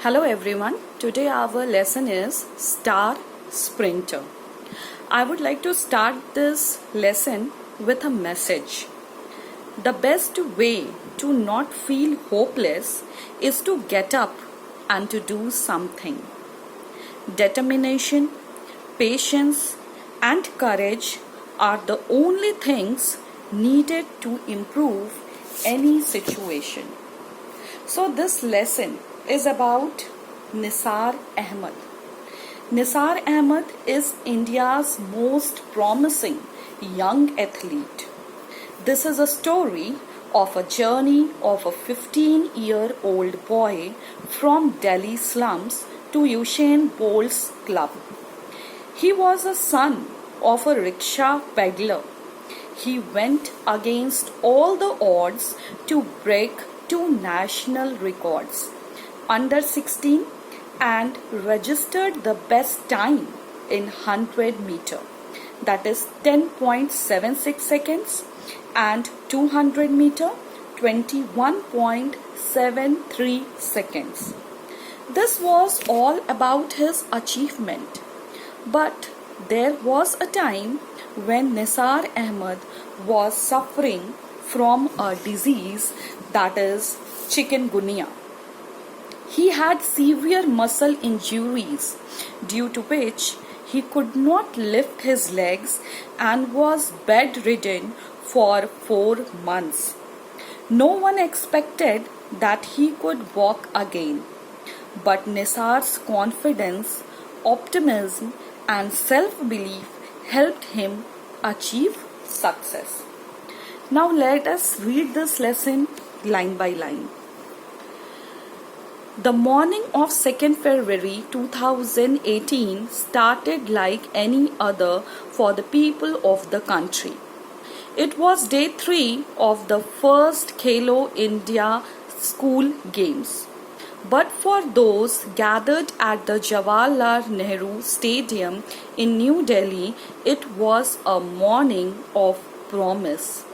Hello everyone. Today our lesson is Star Sprinter. I would like to start this lesson with a message. The best way to not feel hopeless is to get up and to do something. Determination, patience, and courage are the only things needed to improve any situation. So, this lesson is about Nisar Ahmed. Nisar Ahmed is India's most promising young athlete. This is a story of a journey of a 15-year-old boy from Delhi slums to Usain Bolt's club. He was a son of a rickshaw peddler. He went against all the odds to break two national records under 16 and registered the best time in 100 meter, that is 10.76 seconds, and 200 meter 21.73 seconds. This was all about his achievement, but there was a time when Nisar Ahmed was suffering from a disease, that is chikungunya. He had severe muscle injuries due to which he could not lift his legs and was bedridden for 4 months. No one expected that he could walk again, but Nisar's confidence, optimism, and self-belief helped him achieve success. Now let us read this lesson line by line. The morning of 2nd February 2018 started like any other for the people of the country. It was day 3 of the first Khelo India School Games. But for those gathered at the Jawaharlal Nehru Stadium in New Delhi, it was a morning of promise.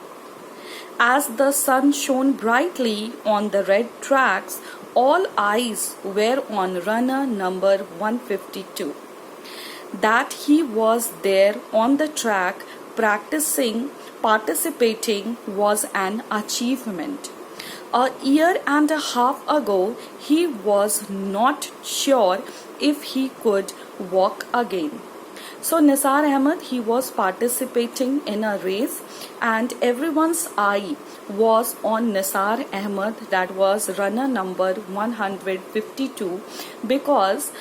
As the sun shone brightly on the red tracks, all eyes were on runner number 152. That he was there on the track participating was an achievement. A year and a half ago, he was not sure if he could walk again. So Nisar Ahmed, he was participating in a race and everyone's eye was on Nisar Ahmed, that was runner number 152, because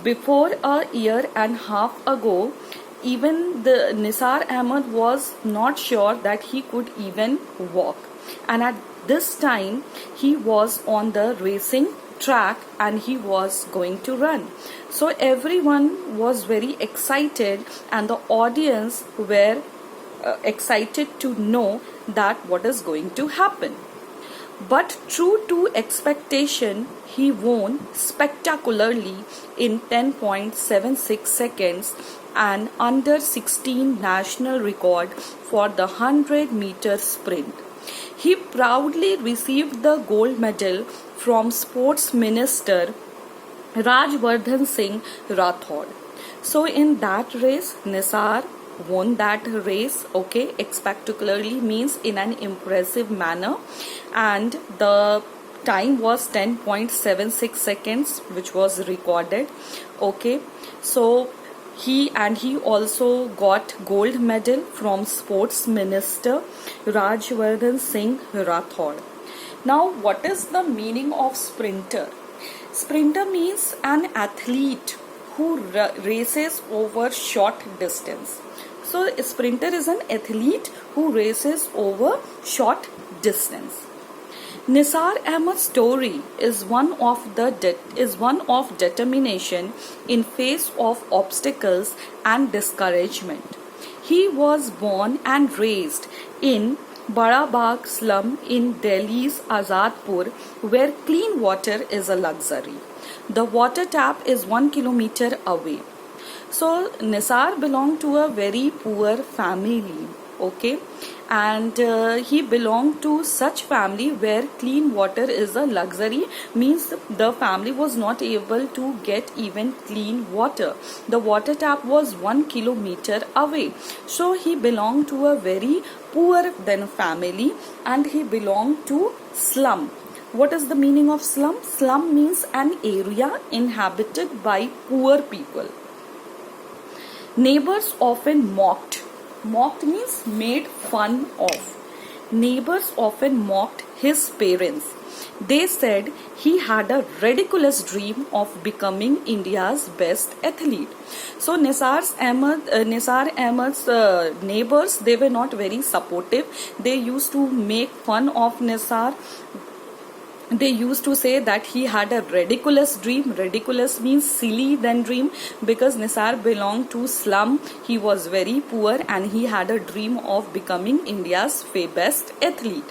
before a year and a half ago, even the Nisar Ahmed was not sure that he could even walk. And at this time, he was on the racing track and he was going to run. So everyone was very excited and the audience were excited to know that what is going to happen. But true to expectation, he won spectacularly in 10.76 seconds, an under 16 national record for the 100-meter sprint. He proudly received the gold medal from Sports Minister Rajvardhan Singh Rathod. So in that race, Nisar won that race, spectacularly means in an impressive manner, and the time was 10.76 seconds, which was recorded. So he also got gold medal from Sports Minister Rajvardhan Singh Rathod. Now, what is the meaning of sprinter? Sprinter means an athlete who races over short distance. So, a sprinter is an athlete who races over short distance. Nisar Ahmed's story is one of determination in face of obstacles and discouragement. He was born and raised in Bada Bagh slum in Delhi's Azadpur, where clean water is a luxury. The water tap is 1 kilometer away. So Nisar belonged to a very poor family, and he belonged to such family where clean water is a luxury, means the family was not able to get even clean water. The water tap was 1 kilometer away. So he belonged to a very poor then family, and he belonged to slum. What is the meaning of slum? Slum means an area inhabited by poor people. Neighbors often mocked. Mocked means made fun of. Neighbors often mocked his parents. They said he had a ridiculous dream of becoming India's best athlete. So Nisar Ahmed's neighbors, they were not very supportive. They used to make fun of Nisar. They used to say that he had a ridiculous dream. Ridiculous means silly than dream, because Nisar belonged to slum. He was very poor and he had a dream of becoming India's best athlete.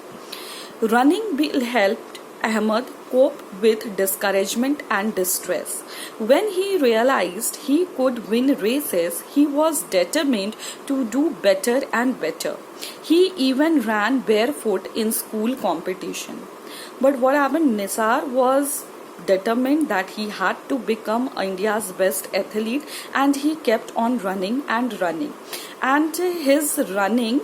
Running helped Ahmed cope with discouragement and distress. When he realized he could win races, he was determined to do better and better. He even ran barefoot in school competition. But what happened? Nisar was determined that he had to become India's best athlete, and he kept on running and running. And his running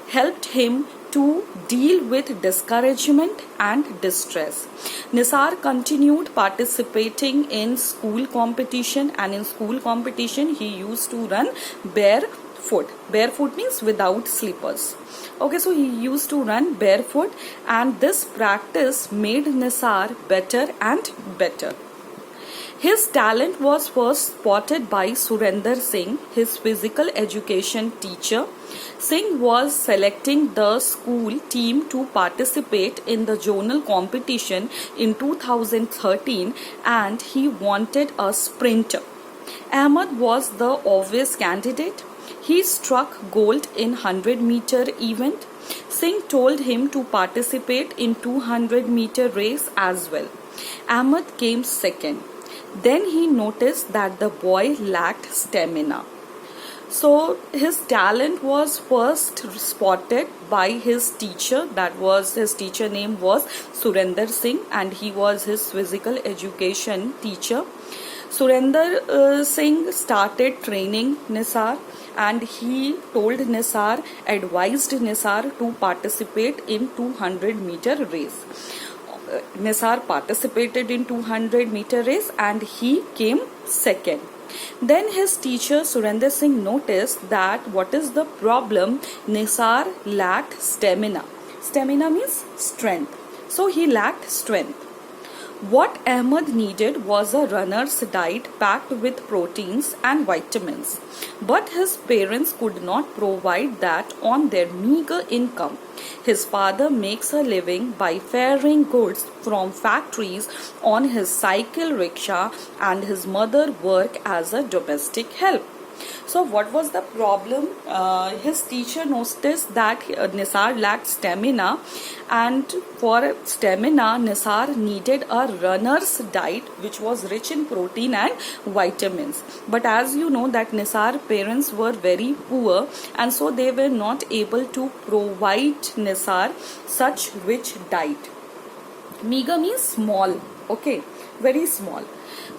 helped him to deal with discouragement and distress. Nisar continued participating in school competition, and in school competition he used to run barefoot. Barefoot means without slippers. Okay, so he used to run barefoot, and this practice made Nisar better and better. His talent was first spotted by Surinder Singh, his physical education teacher. Singh was selecting the school team to participate in the zonal competition in 2013, and he wanted a sprinter. Ahmed was the obvious candidate. He struck gold in 100-meter event. Singh told him to participate in 200-meter race as well. Ahmed came second. Then he noticed that the boy lacked stamina. So his talent was first spotted by his teacher. That was, his teacher name was Surinder Singh, and he was his physical education teacher. Surinder Singh started training Nisar, and he told Nisar, advised Nisar to participate in 200-meter race. Nisar participated in 200-meter race and he came second. Then his teacher Surinder Singh noticed that what is the problem? Nisar lacked stamina. Stamina means strength. So he lacked strength. What Ahmed needed was a runner's diet packed with proteins and vitamins. But his parents could not provide that on their meager income. His father makes a living by ferrying goods from factories on his cycle rickshaw, and his mother worked as a domestic help. So what was the problem? His teacher noticed that Nisar lacked stamina, and for stamina Nisar needed a runner's diet which was rich in protein and vitamins. But as you know that Nisar parents were very poor, and so they were not able to provide Nisar such rich diet. Meager means small, okay, very small.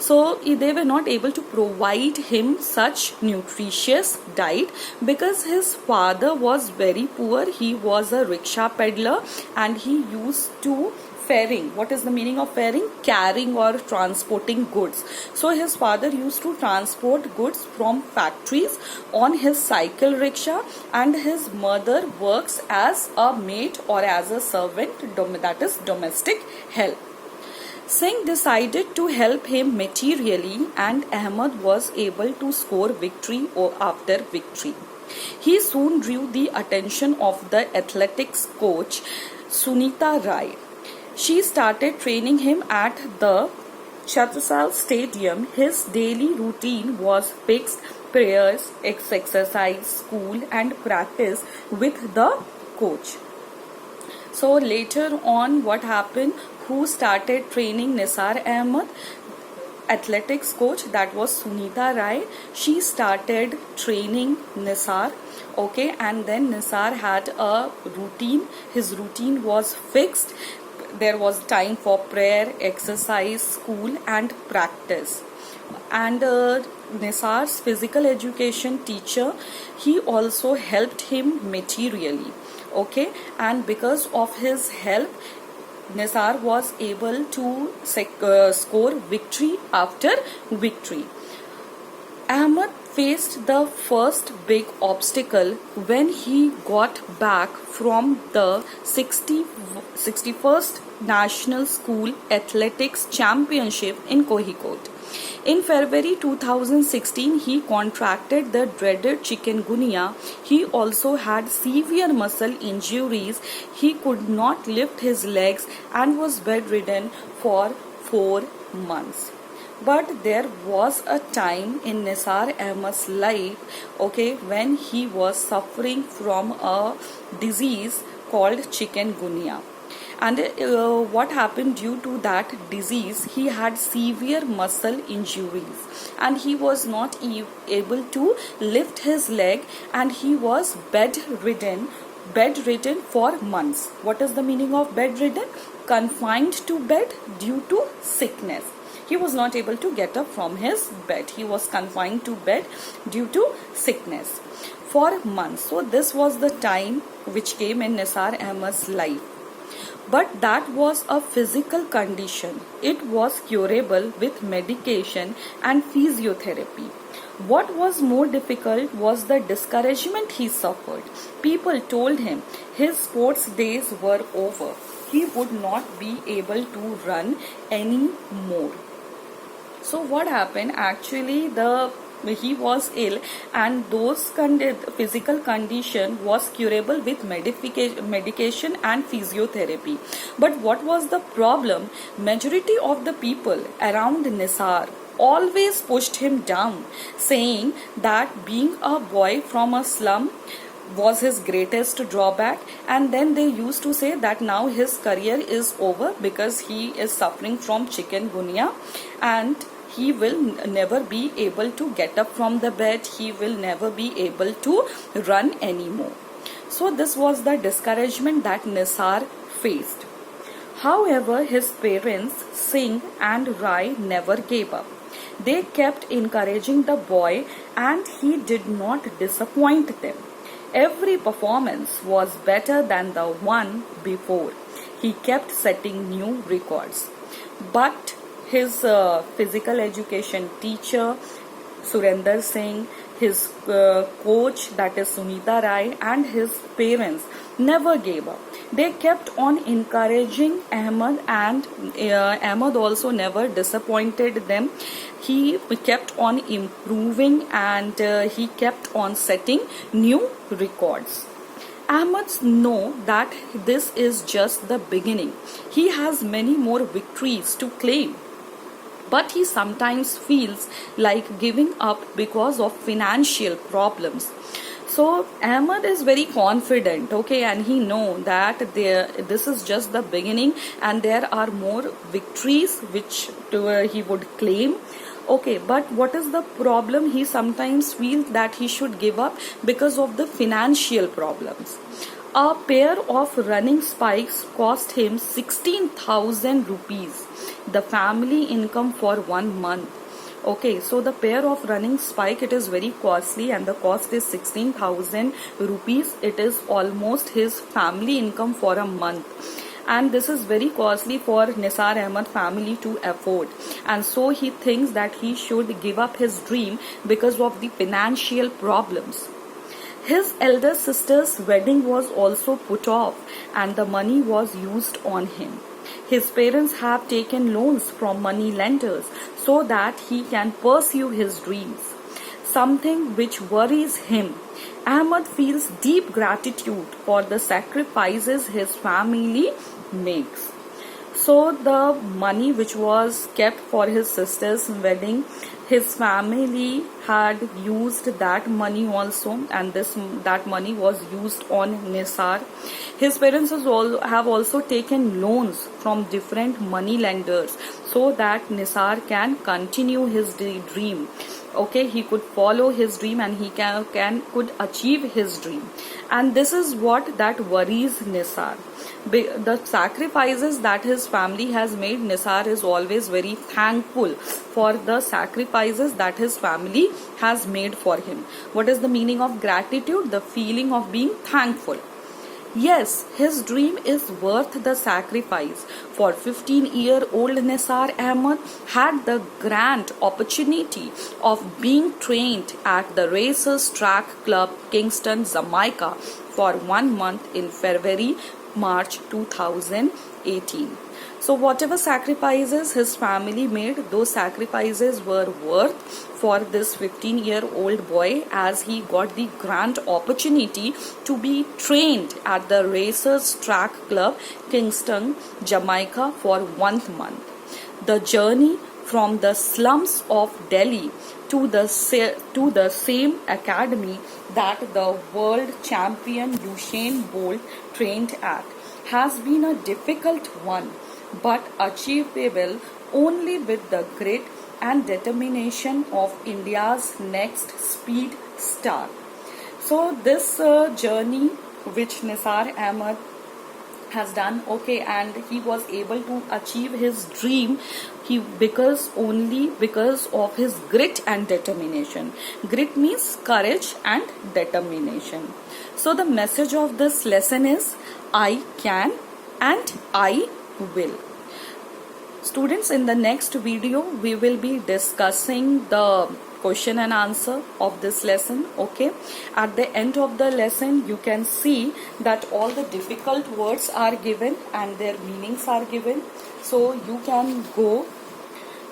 So they were not able to provide him such nutritious diet because his father was very poor. He was a rickshaw peddler and he used to ferrying. What is the meaning of ferrying? Carrying or transporting goods. So his father used to transport goods from factories on his cycle rickshaw, and his mother works as a maid or as a servant, that is domestic help. Singh decided to help him materially, and Ahmed was able to score victory after victory. He soon drew the attention of the athletics coach Sunita Rai. She started training him at the Chhatrasal Stadium. His daily routine was fixed prayers, exercise, school and practice with the coach. So later on, what happened? Who started training Nisar Ahmed? athletics coach, that was Sunita Rai. She started training Nisar. Okay, and then Nisar had a routine. His routine was fixed. There was time for prayer, exercise, school and practice. And Nisar's physical education teacher, he also helped him materially. Okay, and because of his help, Nisar was able to score victory after victory. Ahmed faced the first big obstacle when he got back from the 61st National School Athletics Championship in Kozhikode. In February 2016, he contracted the dreaded chikungunya. He also had severe muscle injuries. He could not lift his legs and was bedridden for 4 months. But there was a time in Nisar Ahmed's life, okay, when he was suffering from a disease called chikungunya. And what happened due to that disease, he had severe muscle injuries and he was not able to lift his leg, and he was bedridden for months. What is the meaning of bedridden? Confined to bed due to sickness. He was not able to get up from his bed. He was confined to bed due to sickness for months. So this was the time which came in Nisar Ahmed's life. But that was a physical condition. It was curable with medication and physiotherapy. What was more difficult was the discouragement he suffered. People told him his sports days were over. He would not be able to run anymore. So what happened? Actually, he was ill, and those physical condition was curable with medication and physiotherapy. But what was the problem? Majority of the people around Nisar always pushed him down, saying that being a boy from a slum was his greatest drawback, and then they used to say that now his career is over because he is suffering from chikungunya and he will never be able to get up from the bed. He will never be able to run anymore. So this was the discouragement that Nisar faced. However, his parents, Singh and Rai, never gave up. They kept encouraging the boy and he did not disappoint them. Every performance was better than the one before. He kept setting new records. But his physical education teacher, Surinder Singh, his coach, that is Sunita Rai, and his parents never gave up. They kept on encouraging Ahmed, and Ahmed also never disappointed them. He kept on improving and he kept on setting new records. Ahmed knows that this is just the beginning. He has many more victories to claim. But he sometimes feels like giving up because of financial problems. So Ahmed is very confident, okay, and he knows that this is just the beginning and there are more victories which he would claim. Okay, but what is the problem? He sometimes feels that he should give up because of the financial problems. A pair of running spikes cost him 16,000 rupees, the family income for 1 month. Okay, so the pair of running spike, it is very costly and the cost is 16,000 rupees. It is almost his family income for a month. And this is very costly for Nisar Ahmed family to afford. And so he thinks that he should give up his dream because of the financial problems. His elder sister's wedding was also put off and the money was used on him. His parents have taken loans from money lenders so that he can pursue his dreams. Something which worries him. Ahmed feels deep gratitude for the sacrifices his family makes. So the money which was kept for his sister's wedding, his family had used that money also, and that money was used on Nisar. His parents have also taken loans from different money lenders so that Nisar can continue his dream. Okay, he could follow his dream and he could achieve his dream. And this is what that worries Nisar. The sacrifices that his family has made, Nisar is always very thankful for the sacrifices that his family has made for him. What is the meaning of gratitude? The feeling of being thankful. Yes, his dream is worth the sacrifice. For 15-year-old Nisar Ahmed had the grand opportunity of being trained at the Racers Track Club, Kingston, Jamaica for 1 month in February, March 2018. So whatever sacrifices his family made, those sacrifices were worth for this 15-year-old boy, as he got the grand opportunity to be trained at the Racers Track Club, Kingston, Jamaica for 1 month. The journey from the slums of Delhi to the same academy that the world champion Usain Bolt trained at has been a difficult one, but achievable only with the grit and determination of India's next speed star. So this journey which Nisar Ahmed has done, okay, and he was able to achieve his dream because of his grit and determination. Grit means courage and determination. So the message of this lesson is, I can and I will. Students, in the next video we will be discussing the question and answer of this lesson. Okay, at the end of the lesson you can see that all the difficult words are given and their meanings are given, so you can go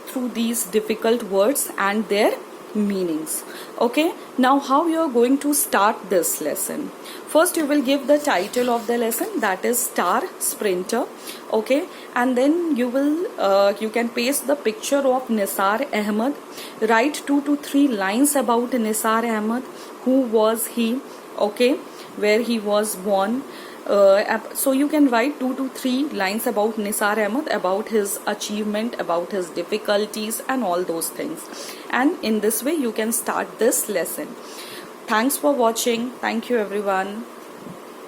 through these difficult words and their meanings. Okay, now how you are going to start this lesson? First you will give the title of the lesson, that is Star Sprinter. Okay, and then you can paste the picture of Nisar Ahmed. Write 2 to 3 lines about Nisar Ahmed. Who was he? Okay, where he was born. So you can write 2 to 3 lines about Nisar Ahmed, about his achievement, about his difficulties and all those things. And in this way you can start this lesson. Thanks for watching. Thank you everyone.